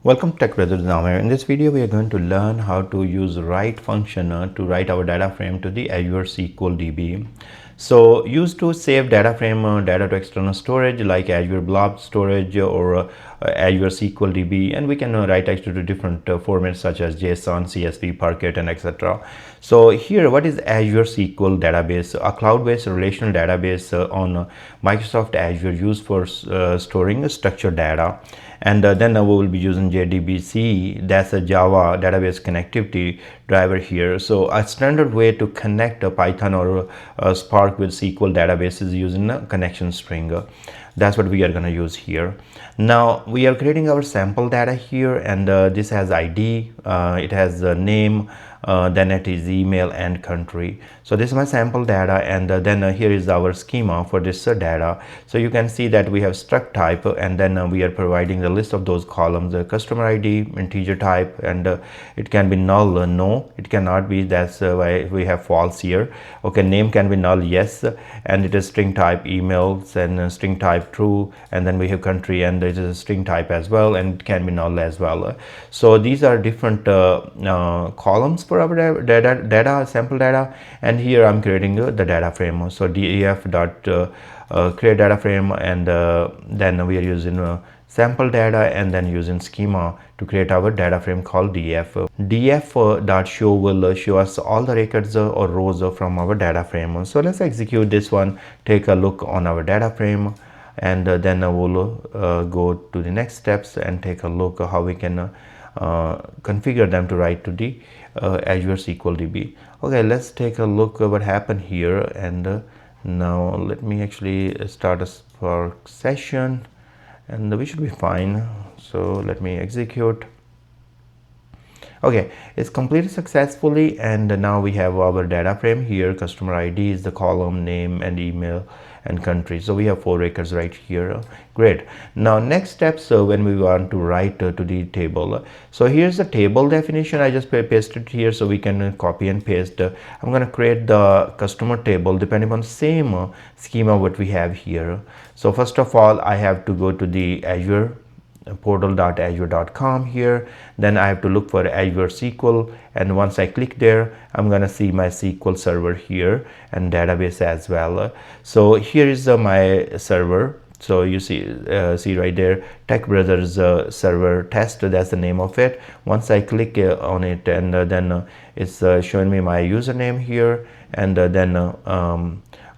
Welcome to TechBrothersIT. In this video, we are going to learn how to use write function to write our data frame to the Azure SQL DB. So used to save data frame data to external storage like Azure Blob Storage or Azure SQL DB, and we can write actually to different formats such as JSON, CSV, Parquet, and etc. So here, what is Azure SQL Database? A cloud-based relational database on Microsoft Azure used for storing structured data. And then we will be using JDBC. That's a Java database connectivity driver here. So a standard way to connect a Python or a Spark with SQL databases using a connection string. That's what we are going to use here. Now we are creating our sample data here, and this has ID, it has a name, then it is email and country. So this is my sample data, and then here is our schema for this data. So you can see that we have struct type, and then we are providing the list of those columns, the customer ID, integer type, and it can be null, no, it cannot be, that's why we have false here. Okay, name can be null, yes, and it is string type emails, and string type true, and then we have country, and it is a string type as well, and it can be null as well. So these are different columns for our data sample data, and here I'm creating the data frame. So def dot create data frame, and then we are using sample data, and then using schema to create our data frame called df. Def dot show will show us all the records or rows from our data frame. So let's execute this one, take a look on our data frame, and then we'll go to the next steps and take a look how we can configure them to write to the Azure SQL DB. Okay, let's take a look at what happened here, and now let me actually start a Spark session, and we should be fine. So let me execute. Okay, it's completed successfully, and now we have our data frame here. Customer ID is the column, name and email and country. So we have 4 records right here. Great. Now next steps when we want to write to the table. So here's the table definition. I just pasted here so we can copy and paste. I'm going to create the customer table depending on the same schema what we have here. So first of all, I have to go to the Azure portal.azure.com here. Then I have to look for Azure SQL, and once I click there, I'm gonna see my SQL server here and database as well. So here is my server. So you see right there, Tech Brothers server test, that's the name of it. Once I click on it, and then it's showing me my username here, and then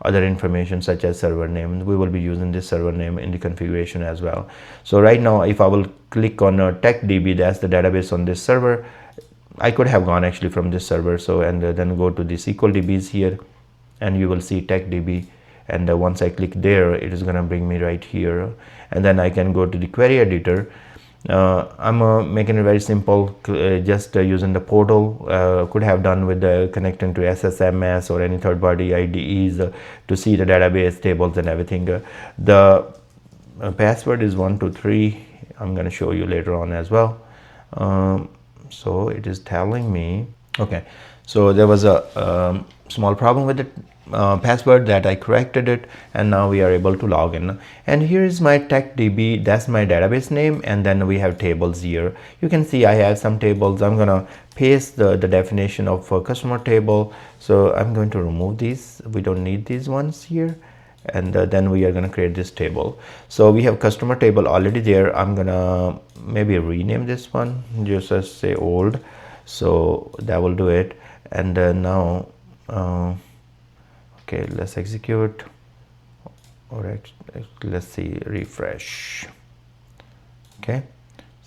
other information such as server name. We will be using this server name in the configuration as well. So right now, if I will click on TechDB, that's the database on this server, I could have gone actually from this server. So and then go to the SQL DBs here, and you will see TechDB, and once I click there, it is going to bring me right here, and then I can go to the query editor. I'm making it very simple, just using the portal. Could have done with connecting to SSMS or any third-party IDEs to see the database tables and everything. The password is 123. I'm going to show you later on as well. So it is telling me, okay, so there was a small problem with the password that I corrected it, and now we are able to log in. And here is my TechDB, that's my database name, and then we have tables here. You can see I have some tables. I'm gonna paste the definition of a customer table, so I'm going to remove these. We don't need these ones here, and then we are going to create this table. So we have customer table already there. I'm gonna maybe rename this one, just say old, so that will do it. And now okay, let's execute, or let's see, refresh. Okay,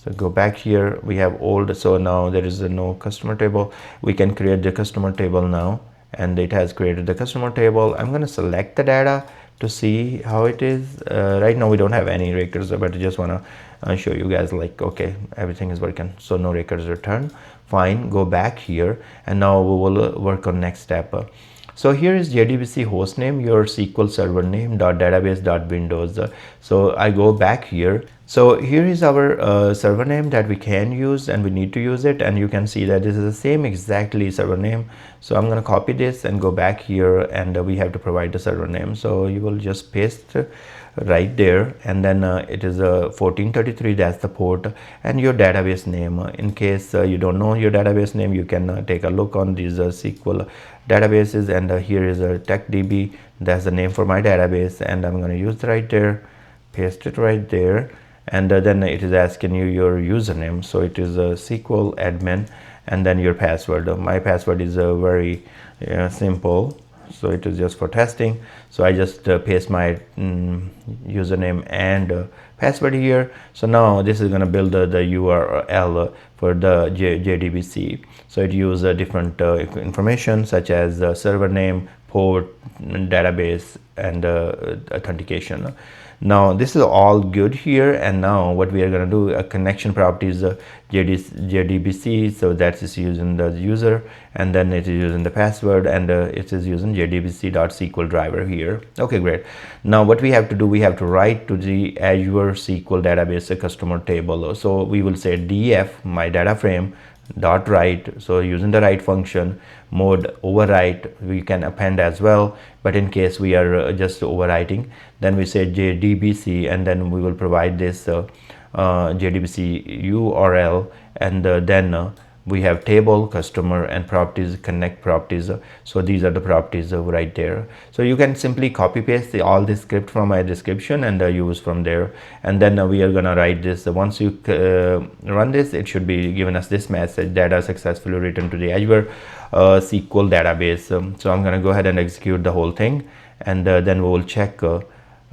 so go back here, we have old, so now there is no customer table. We can create the customer table now, and it has created the customer table. I'm going to select the data to see how it is. Right now we don't have any records, but I just want to show you guys, like, okay, everything is working, so no records returned. Fine, go back here, and now we will work on next step. So here is JDBC hostname, your SQL server name .database.windows. So I go back here. So here is our server name that we can use, and we need to use it, and you can see that this is the same exactly server name. So I'm going to copy this and go back here, and we have to provide the server name. So you will just paste right there, and then it is 1433, that's the port, and your database name. In case you don't know your database name, you can take a look on these SQL databases, and here is a TechDB, that's the name for my database, and I'm going to use right there, paste it right there, and then it is asking you your username, so it is a SQL admin, and then your password. My password is very simple, so it is just for testing, so I just paste my username and password here. So now this is going to build the URL for the JDBC. So it uses different information such as server name, port, database, and authentication. Now this is all good here, and now what we are going to do, a connection properties JDBC, so that is using the user, and then it is using the password, and it is using JDBC.SQL driver here. Okay, great. Now what we have to do, we have to write to the Azure SQL Database customer table. So we will say df my data frame dot write, so using the write function mode overwrite, we can append as well, but in case we are just overwriting, then we say JDBC, and then we will provide this JDBC URL, and then we have table, customer, and properties, connect properties. So these are the properties right there. So you can simply copy paste all this script from my description and use from there, and then we are gonna write this. Once you run this, it should be giving us this message: data successfully written to the Azure SQL database. So I'm gonna go ahead and execute the whole thing, and then we will check.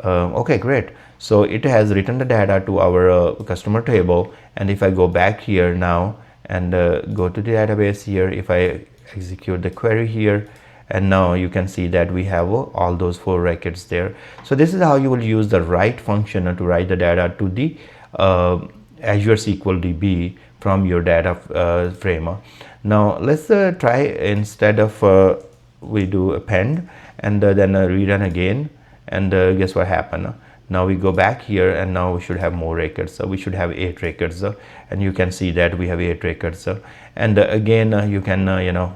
Okay, great. So it has written the data to our customer table, and if I go back here now and go to the database here, if I execute the query here, and now you can see that we have all those 4 records there. So this is how you will use the write function to write the data to the Azure SQL DB from your data frame. Now let's try, instead of we do append and then rerun again, and guess what happened? Now we go back here, and now we should have more records. So we should have 8 records, and you can see that we have 8 records. And again, you can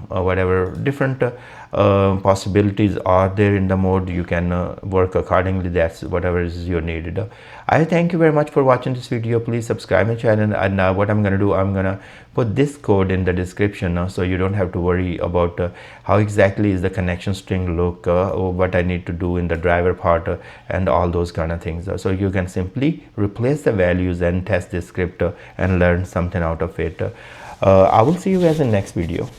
whatever different possibilities are there in the mode, you can work accordingly. That's whatever is your needed. I thank you very much for watching this video. Please subscribe my channel, and now what I'm gonna do, I'm gonna put this code in the description, so you don't have to worry about how exactly is the connection string look, or what I need to do in the driver part, and all those kind of things. So you can simply replace the values and test this script and learn something out of it. I will see you guys in the next video.